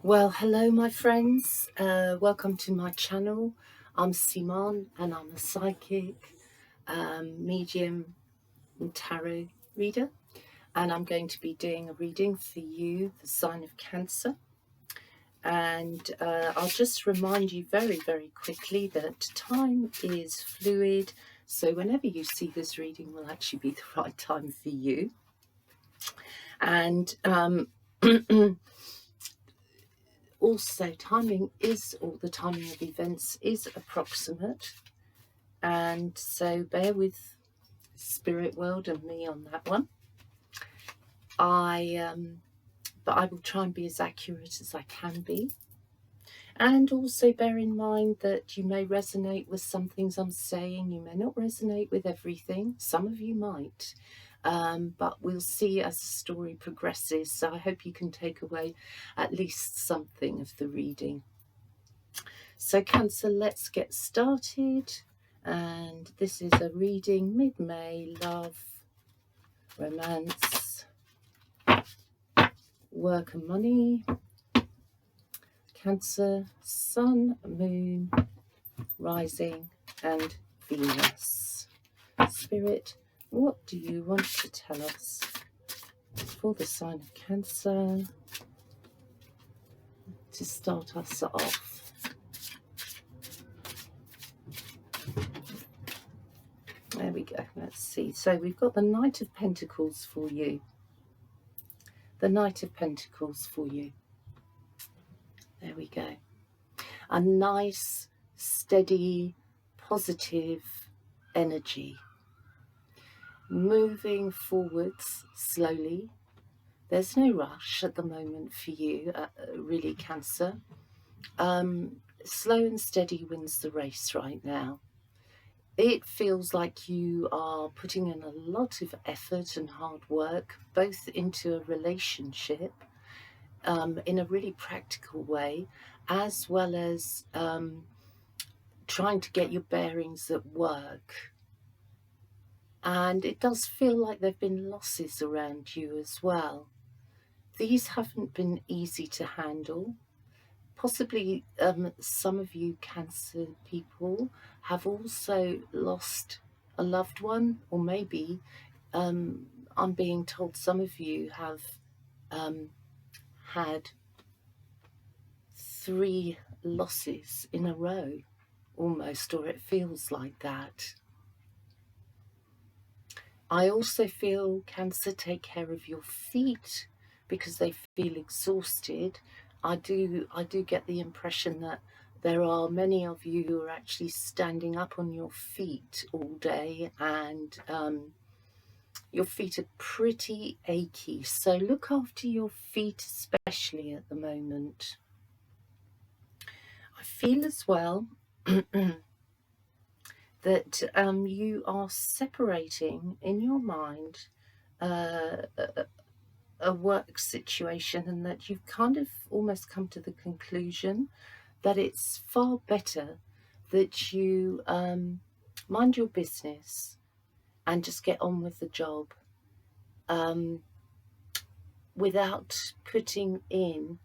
Well, hello, my friends. Welcome to my channel. I'm Simon, and I'm a psychic, medium, and tarot reader. And I'm going to be doing a reading for you, the sign of Cancer. And I'll just remind you very, very quickly that time is fluid. So whenever you see this reading will actually be the right time for you. And also, the timing of events is approximate, and so bear with spirit world and me on that one. But I will try and be as accurate as I can be, and also bear in mind that you may resonate with some things I'm saying. You may not resonate with everything. Some of you might. But we'll see as the story progresses. So I hope you can take away at least something of the reading. So Cancer, let's get started. And this is a reading mid-May, love, romance, work and money. Cancer, sun, moon, rising and Venus. Spirit, what do you want to tell us for the sign of Cancer to start us off? There we go. Let's see. So we've got the Knight of Pentacles for you. The Knight of Pentacles for you. There we go. A nice, steady, positive energy. Moving forwards slowly. There's no rush at the moment for you, really, Cancer. Slow and steady wins the race right now. It feels like you are putting in a lot of effort and hard work, both into a relationship, in a really practical way, as well as trying to get your bearings at work. And it does feel like there have been losses around you as well. These haven't been easy to handle. Possibly some of you Cancer people have also lost a loved one, or maybe I'm being told some of you have had 3 losses in a row almost, or it feels like that. I also feel, Cancer, take care of your feet because they feel exhausted. I do get the impression that there are many of you who are actually standing up on your feet all day, and your feet are pretty achy. So look after your feet, especially at the moment. I feel as well that you are separating in your mind a work situation, and that you've kind of almost come to the conclusion that it's far better that you mind your business and just get on with the job without putting in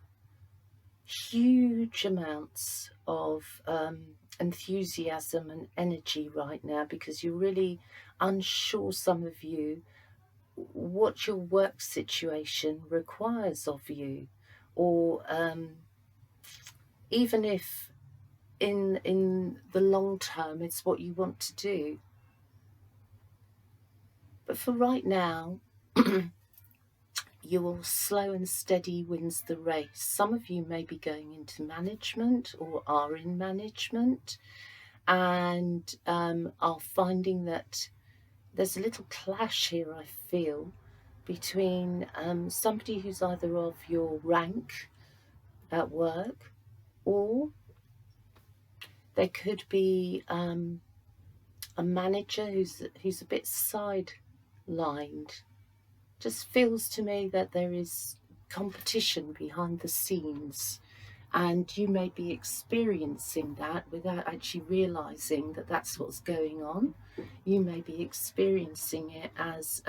huge amounts of enthusiasm and energy right now, because you're really unsure, some of you, what your work situation requires of you, or even if in the long term it's what you want to do. But for right now, your slow and steady wins the race. Some of you may be going into management or are in management, and are finding that there's a little clash here, I feel, between somebody who's either of your rank at work, or there could be a manager who's a bit sidelined. Just feels to me that there is competition behind the scenes, and you may be experiencing that without actually realizing that that's what's going on. You may be experiencing it as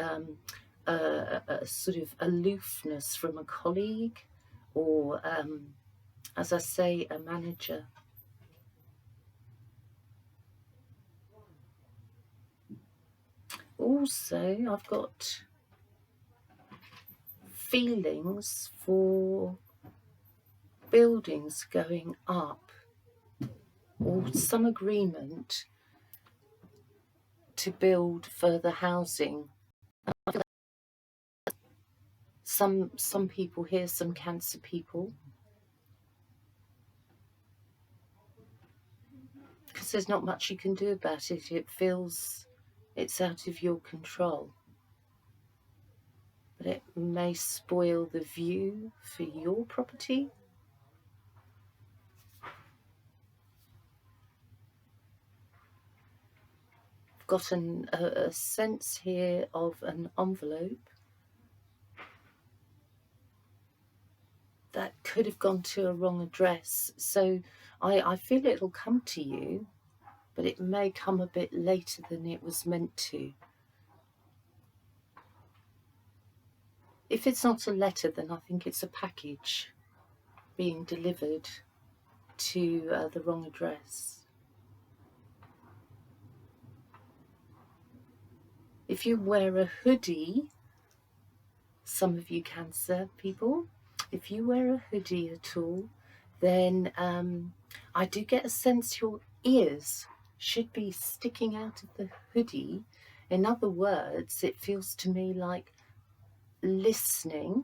a sort of aloofness from a colleague, or as I say, a manager. Also, I've got feelings for buildings going up, or some agreement to build further housing. Some people here, some Cancer people, because there's not much you can do about it. It feels it's out of your control, but it may spoil the view for your property. I've got a sense here of an envelope that could have gone to a wrong address. So I feel it'll come to you, but it may come a bit later than it was meant to. If it's not a letter, then I think it's a package being delivered to the wrong address. If you wear a hoodie, some of you Cancer people, if you wear a hoodie at all, then I do get a sense your ears should be sticking out of the hoodie. In other words, it feels to me like listening,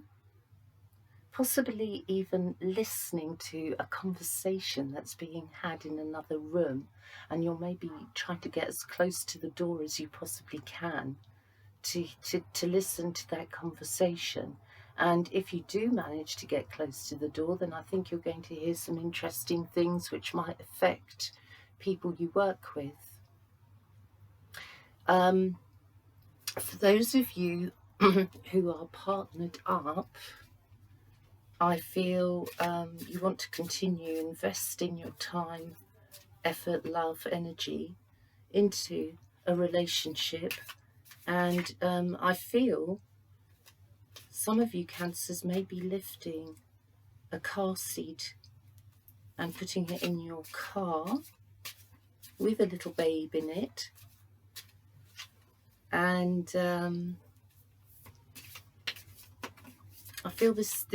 possibly even listening to a conversation that's being had in another room, and you're maybe trying to get as close to the door as you possibly can to listen to that conversation. And if you do manage to get close to the door, then I think you're going to hear some interesting things which might affect people you work with. For those of you who are partnered up, I feel you want to continue investing your time, effort, love, energy into a relationship. And I feel some of you Cancers may be lifting a car seat and putting it in your car with a little babe in it. And I feel this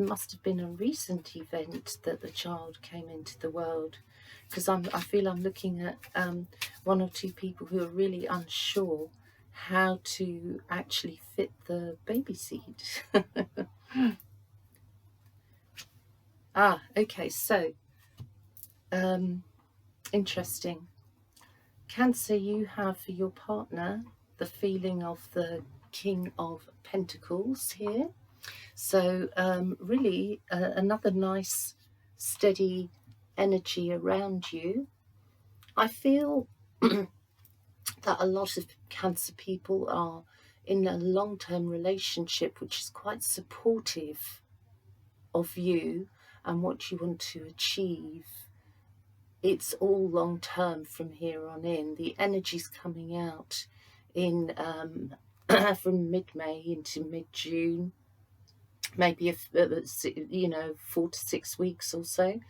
must have been a recent event that the child came into the world, because I feel I'm looking at one or two people who are really unsure how to actually fit the baby seat. Okay, so interesting. Cancer, you have for your partner the feeling of the King of Pentacles here. So really another nice steady energy around you. I feel that a lot of Cancer people are in a long-term relationship which is quite supportive of you and what you want to achieve. It's all long-term from here on in. The energy's coming out in from mid-May into mid-June, maybe 4 to 6 weeks or so.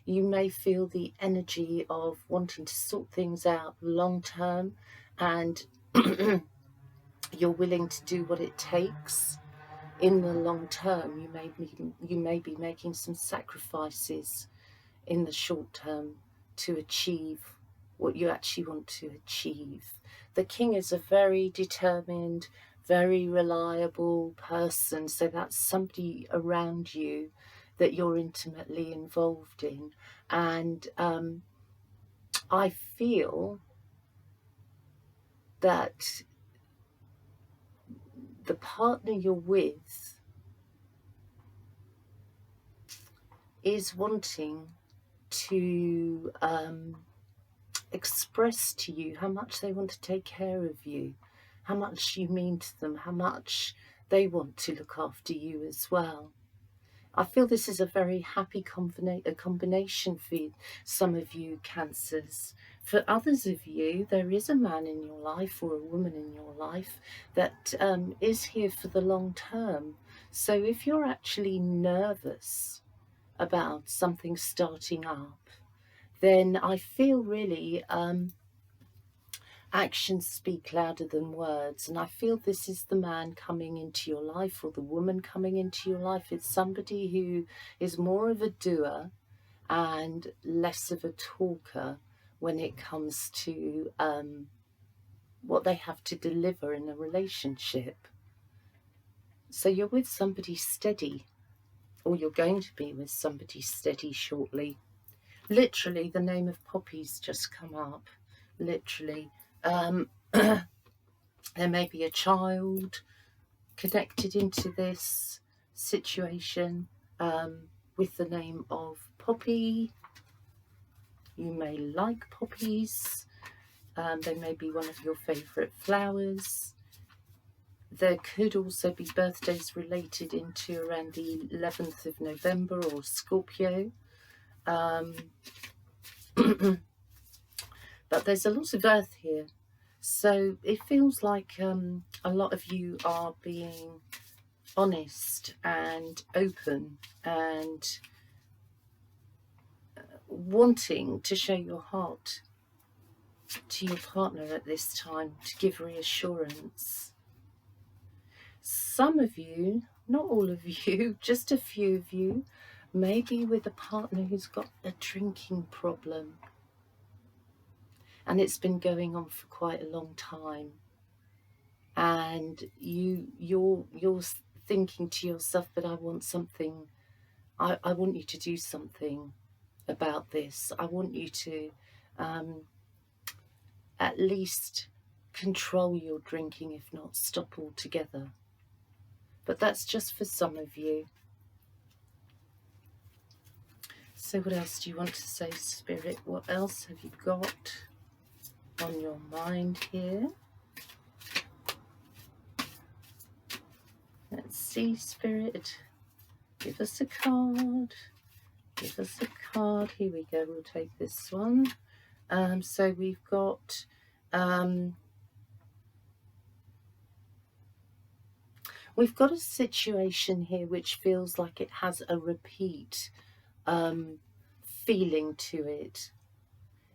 You may feel the energy of wanting to sort things out long-term, and you're willing to do what it takes in the long term. You may be making some sacrifices in the short term to achieve what you actually want to achieve. The King is a very determined, very reliable person, so that's somebody around you that you're intimately involved in. And I feel that the partner you're with is wanting to express to you how much they want to take care of you, how much you mean to them, how much they want to look after you as well. I feel this is a very happy combination for some of you Cancers. For others of you, there is a man in your life or a woman in your life that is here for the long term. So if you're actually nervous about something starting up, then I feel really actions speak louder than words. And I feel this is the man coming into your life, or the woman coming into your life. It's somebody who is more of a doer and less of a talker when it comes to what they have to deliver in a relationship. So you're with somebody steady, or you're going to be with somebody steady shortly. Literally, the name of Poppy's just come up. Literally. There may be a child connected into this situation with the name of Poppy. You may like poppies. They may be one of your favourite flowers. There could also be birthdays related into around the 11th of November or Scorpio. But there's a lot of earth here. So it feels like a lot of you are being honest and open and wanting to show your heart to your partner at this time, to give reassurance. Some of you, not all of you, just a few of you, may be with a partner who's got a drinking problem, and it's been going on for quite a long time, and you're thinking to yourself, but I want something, I want you to do something about this. I want you to at least control your drinking, if not stop altogether. But that's just for some of you. So what else do you want to say, Spirit? What else have you got on your mind here? Let's see, Spirit. Give us a card. Give us a card. Here we go. We'll take this one. So we've got a situation here which feels like it has a repeat feeling to it.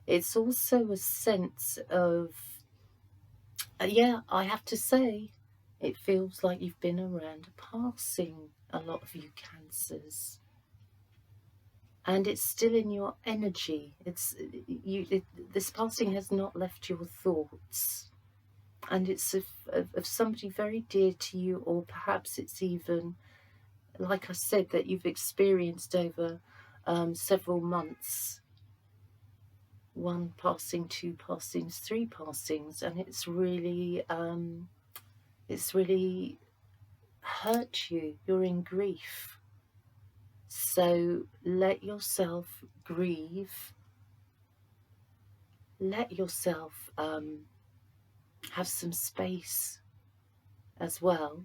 It's also a sense of, yeah, I have to say, it feels like you've been around a passing, a lot of you Cancers. And it's still in your energy. This passing has not left your thoughts. And it's of somebody very dear to you, or perhaps it's even, like I said, that you've experienced over several months. 1 passing, 2 passings, 3 passings, and it's really hurt you. You're in grief. So let yourself grieve. Let yourself have some space as well.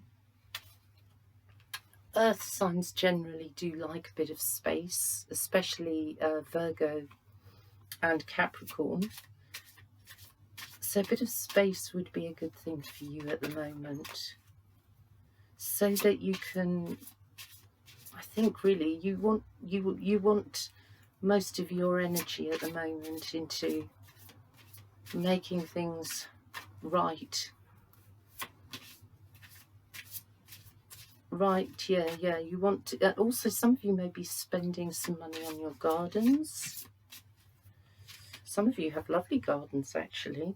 Earth signs generally do like a bit of space, especially Virgo and Capricorn. So a bit of space would be a good thing for you at the moment, so that you can, I think really you want most of your energy at the moment into making things right. Right, yeah, you want to, also some of you may be spending some money on your gardens. Some of you have lovely gardens, actually.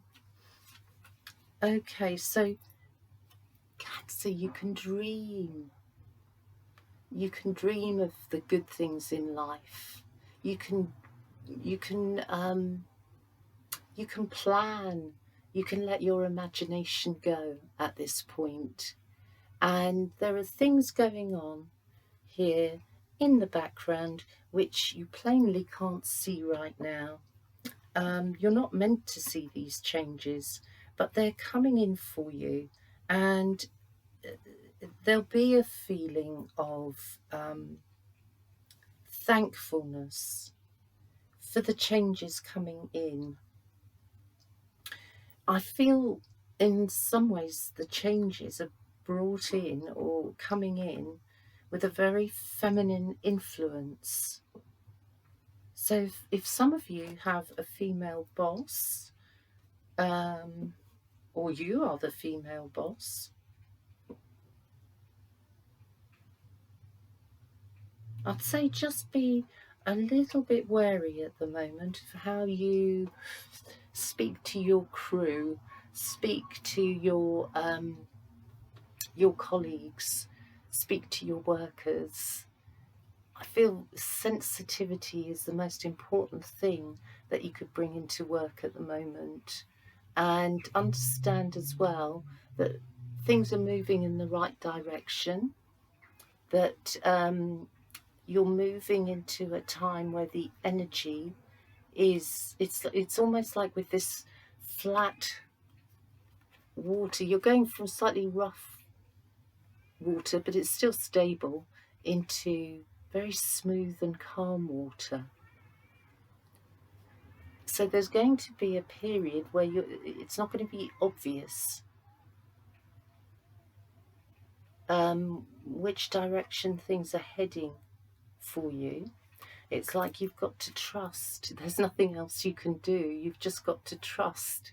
Okay, so Cancer, you can dream. You can dream of the good things in life. You can plan. You can let your imagination go at this point. And there are things going on here in the background which you plainly can't see right now. You're not meant to see these changes, but they're coming in for you, and there'll be a feeling of thankfulness for the changes coming in. I feel in some ways the changes are brought in or coming in with a very feminine influence. So if some of you have a female boss, or you are the female boss, I'd say just be a little bit wary at the moment of how you speak to your crew, speak to your colleagues, speak to your workers. I feel sensitivity is the most important thing that you could bring into work at the moment, and understand as well that things are moving in the right direction, that you're moving into a time where the energy is, it's almost like with this flat water, you're going from slightly rough water, but it's still stable, into very smooth and calm water. So there's going to be a period where it's not going to be obvious which direction things are heading for you. It's like you've got to trust. There's nothing else you can do. You've just got to trust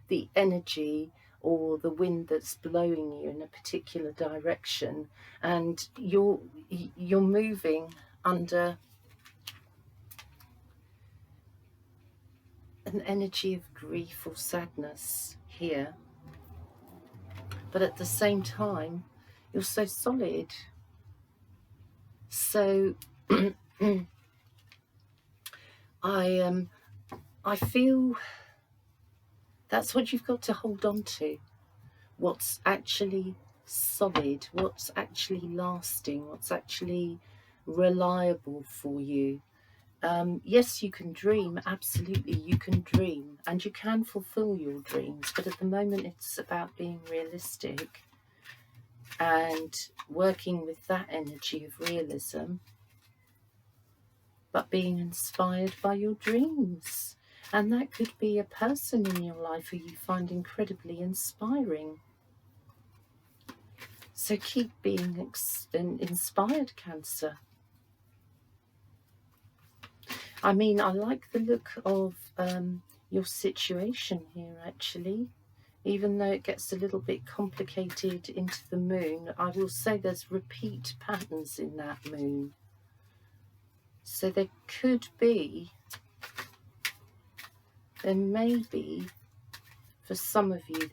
the energy or the wind that's blowing you in a particular direction, and you're moving under an energy of grief or sadness here, but at the same time you're so solid. So I feel that's what you've got to hold on to. What's actually solid, what's actually lasting, what's actually reliable for you. Yes, you can dream, absolutely you can dream, and you can fulfill your dreams, but at the moment it's about being realistic and working with that energy of realism, but being inspired by your dreams. And that could be a person in your life who you find incredibly inspiring. So keep being inspired, Cancer. I mean, I like the look of your situation here, actually. Even though it gets a little bit complicated into the moon, I will say there's repeat patterns in that moon. So there could be, there may be, for some of you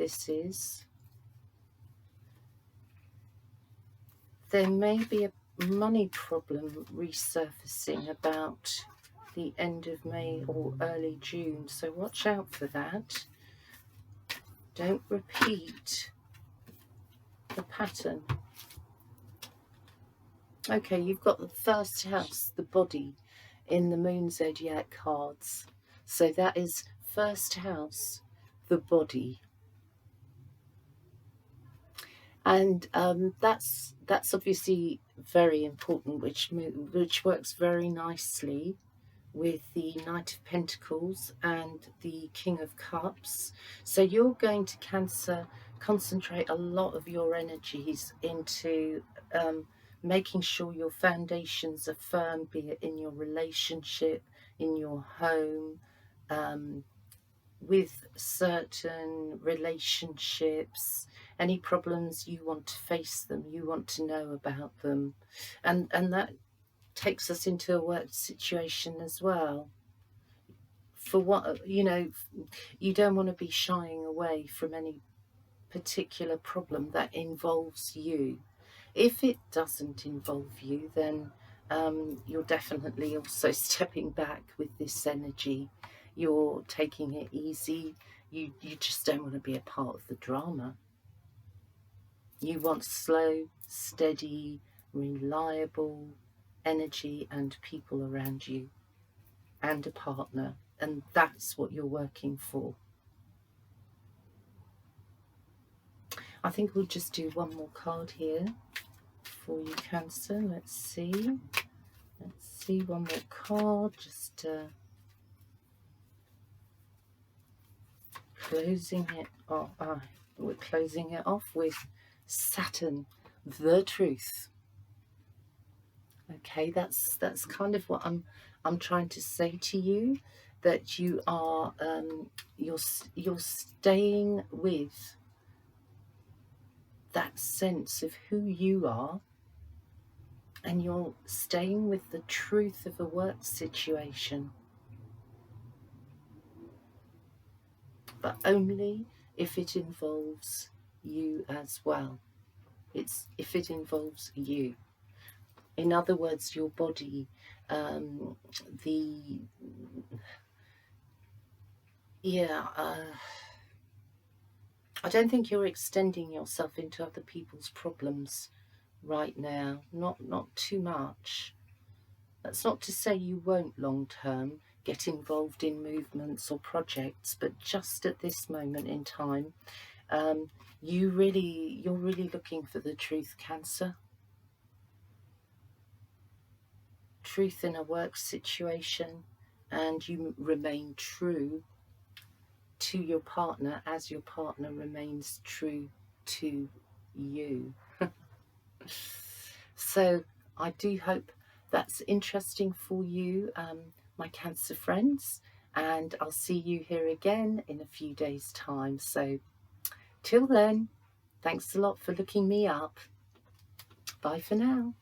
there may be a money problem resurfacing about the end of May or early June. So watch out for that. Don't repeat the pattern. Okay, you've got the first house, the body, in the moon zodiac cards. So that is first house, the body. And that's obviously very important, which works very nicely with the Knight of Pentacles and the King of Cups. So you're going to, Cancer, concentrate a lot of your energies into making sure your foundations are firm, be it in your relationship, in your home, with certain relationships. Any problems, you want to face them, you want to know about them, and that takes us into a work situation as well. For what, you know, you don't want to be shying away from any particular problem that involves you. If it doesn't involve you, then you're definitely also stepping back with this energy. You're taking it easy. You just don't want to be a part of the drama. You want slow, steady, reliable energy and people around you, and a partner, and that's what you're working for. I think we'll just do one more card here for you, Cancer. Let's see, one more card. Just closing it off. We're closing it off with Saturn, the truth. Okay, that's kind of what I'm trying to say to you, that you are you're staying with that sense of who you are, and you're staying with the truth of a work situation, but only if it involves you as well. It's if it involves you. In other words, your body, the yeah. I don't think you're extending yourself into other people's problems right now. Not too much. That's not to say you won't long term get involved in movements or projects, but just at this moment in time, you're really looking for the truth, Cancer. Truth in a work situation, and you remain true to your partner as your partner remains true to you. So I do hope that's interesting for you, my Cancer friends, and I'll see you here again in a few days' time. So till then, thanks a lot for looking me up. Bye for now.